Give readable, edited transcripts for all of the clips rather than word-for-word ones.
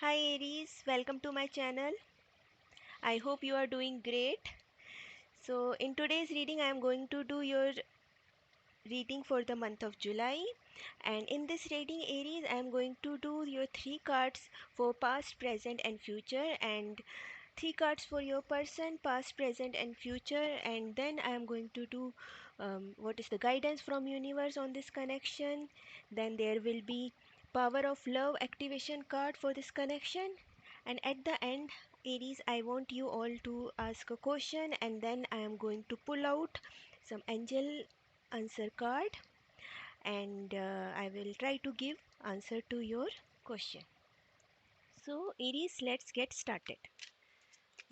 Hi Aries, welcome to my channel. I hope you are doing great. So, in today's reading, I am going to do your reading for the month of July. And in this reading, Aries, I am going to do your three cards for past, present, and future, and three cards for your person, past, present, and future. And then I am going to do what is the guidance from universe on this connection. Then there will be power of love activation card for this connection, and at the end, Aries, I want you all to ask a question, and then I am going to pull out some angel answer card, and I will try to give answer to your question. So Aries, let's get started.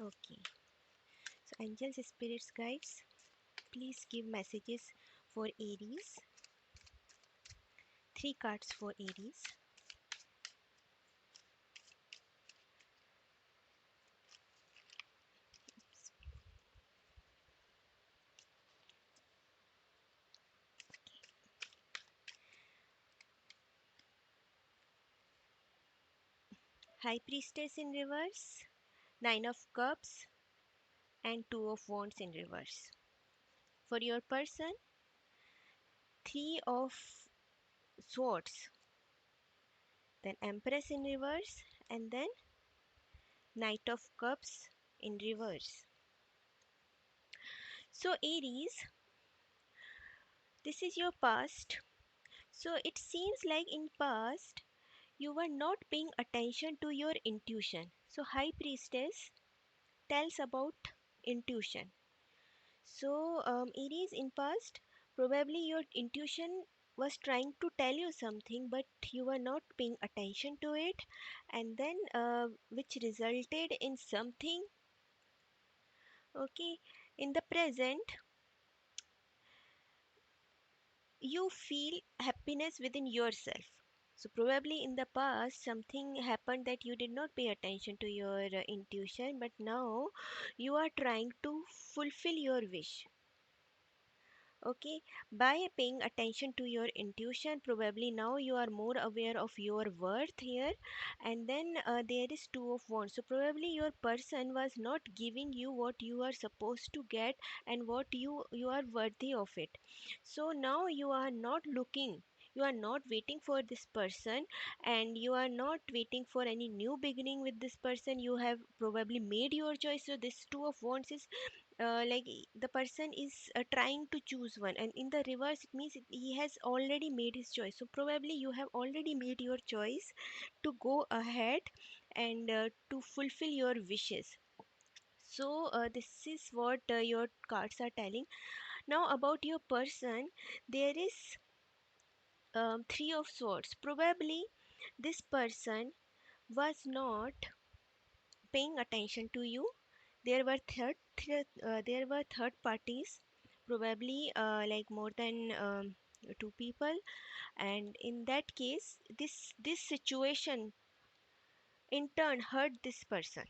Okay. So angels, spirits, guides, please give messages for Aries. Three cards for Aries. High Priestess in reverse, Nine of Cups, and Two of Wands in reverse. For your person, Three of Swords, then Empress in reverse, and then Knight of Cups in reverse. So Aries, this is your past. So it seems like in past you were not paying attention to your intuition. So High Priestess tells about intuition. So Aries, in past, probably your intuition was trying to tell you something, but you were not paying attention to it, and then which resulted in something. Okay, in the present, you feel happiness within yourself. So probably in the past something happened that you did not pay attention to your intuition, but now you are trying to fulfill your wish. Okay, by paying attention to your intuition, probably now you are more aware of your worth here, and then there is Two of Wands. So probably your person was not giving you what you are supposed to get and what you are worthy of it. So now you are not looking, you are not waiting for this person, and you are not waiting for any new beginning with this person. You have probably made your choice. So this Two of Wands is the person is trying to choose one, and in the reverse it means he has already made his choice. So probably you have already made your choice to go ahead and to fulfill your wishes. So this is what your cards are telling. Now about your person, there is Three of Swords. Probably this person was not paying attention to you. There were there were third parties, probably like more than two people, and in that case, this situation in turn hurt this person.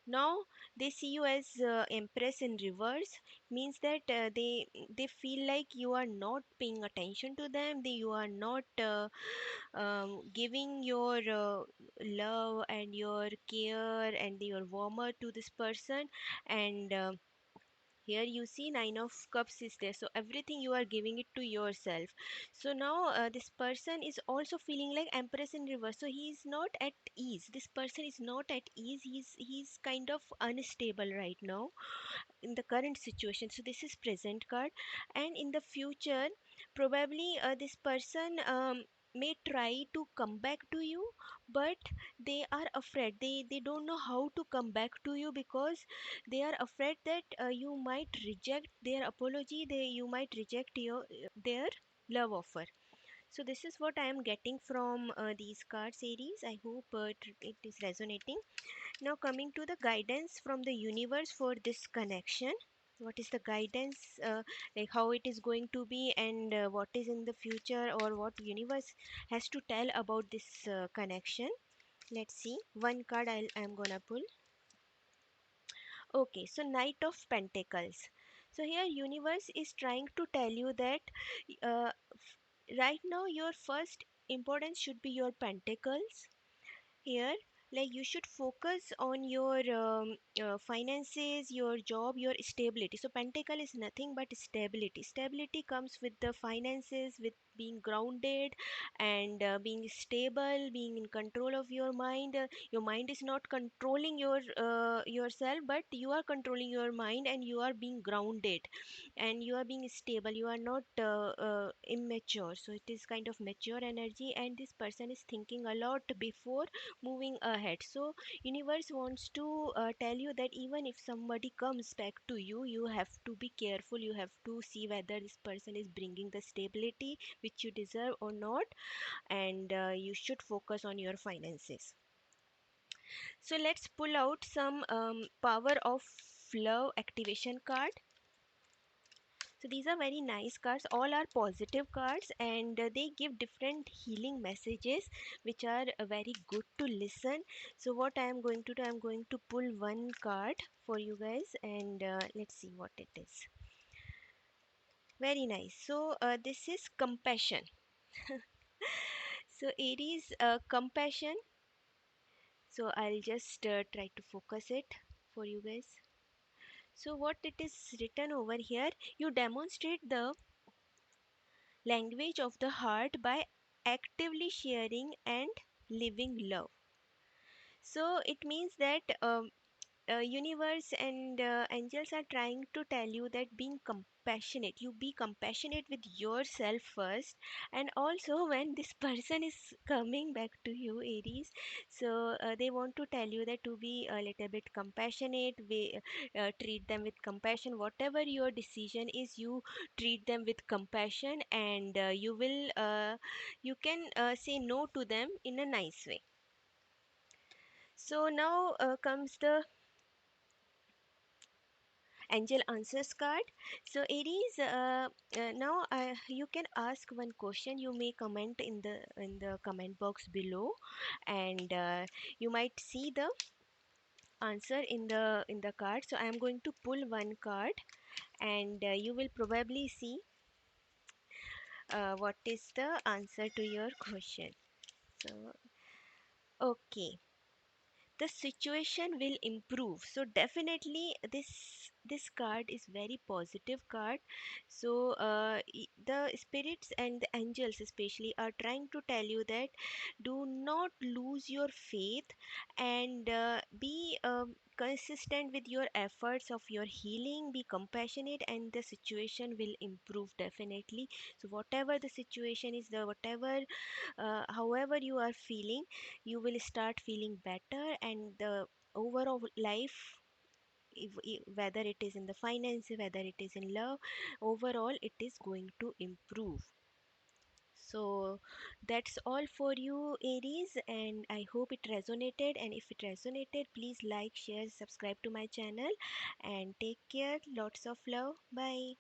Now they see you as empress in reverse, means that they feel like you are not paying attention to them, you are not giving your love and your care and your warmth to this person, and here you see Nine of Cups is there, so everything you are giving it to yourself. So now this person is also feeling like Empress in reverse, so he is not at ease. This person is not at ease. He's kind of unstable right now in the current situation. So this is present card, and in the future probably this person may try to come back to you, but they are afraid. They don't know how to come back to you because they are afraid that you might reject their apology, you might reject their love offer. So this is what I am getting from these cards, Aries. I hope it is resonating. Now coming to the guidance from the universe for this connection. What is the guidance, like how it is going to be, and what is in the future, or what universe has to tell about this connection? Let's see. One card I'm gonna pull. Okay, so Knight of Pentacles. So here universe is trying to tell you that right now your first importance should be your pentacles, here, like you should focus on your finances, your job, your stability. So pentacle is nothing but stability. Stability comes with the finances, with being grounded and being stable, being in control of your mind. Your mind is not controlling yourself, but you are controlling your mind, and you are being grounded and you are being stable. You are not immature, so it is kind of mature energy, and this person is thinking a lot before moving ahead. So universe wants to tell you that even if somebody comes back to you, you have to be careful. You have to see whether this person is bringing the stability which you deserve or not, and you should focus on your finances. So let's pull out some power of love activation card. So these are very nice cards. All are positive cards, and they give different healing messages which are very good to listen. So what I am going to do, I am going to pull one card for you guys, and let's see what it is. Very nice. So this is compassion. So Aries, compassion. So I'll just try to focus it for you guys. So what it is written over here, you demonstrate the language of the heart by actively sharing and living love. So it means that universe and angels are trying to tell you that being compassionate, you be compassionate with yourself first, and also when this person is coming back to you, Aries, so they want to tell you that to be a little bit compassionate. We treat them with compassion. Whatever your decision is, you treat them with compassion, and you can say no to them in a nice way. So now comes the angel answers card. So Aries, now you can ask one question. You may comment in the comment box below, and you might see the answer in the card. So I am going to pull one card, and you will probably see what is the answer to your question. So okay, the situation will improve. So definitely this card is very positive card. So the spirits and the angels especially are trying to tell you that do not lose your faith, and be consistent with your efforts of your healing. Be compassionate, and the situation will improve definitely. So whatever the situation is, the whatever however you are feeling, you will start feeling better, and the overall life, whether it is in the finance, whether it is in love, overall it is going to improve. So that's all for you, Aries, and I hope it resonated. And if it resonated, please like, share, subscribe to my channel, and take care. Lots of love. Bye.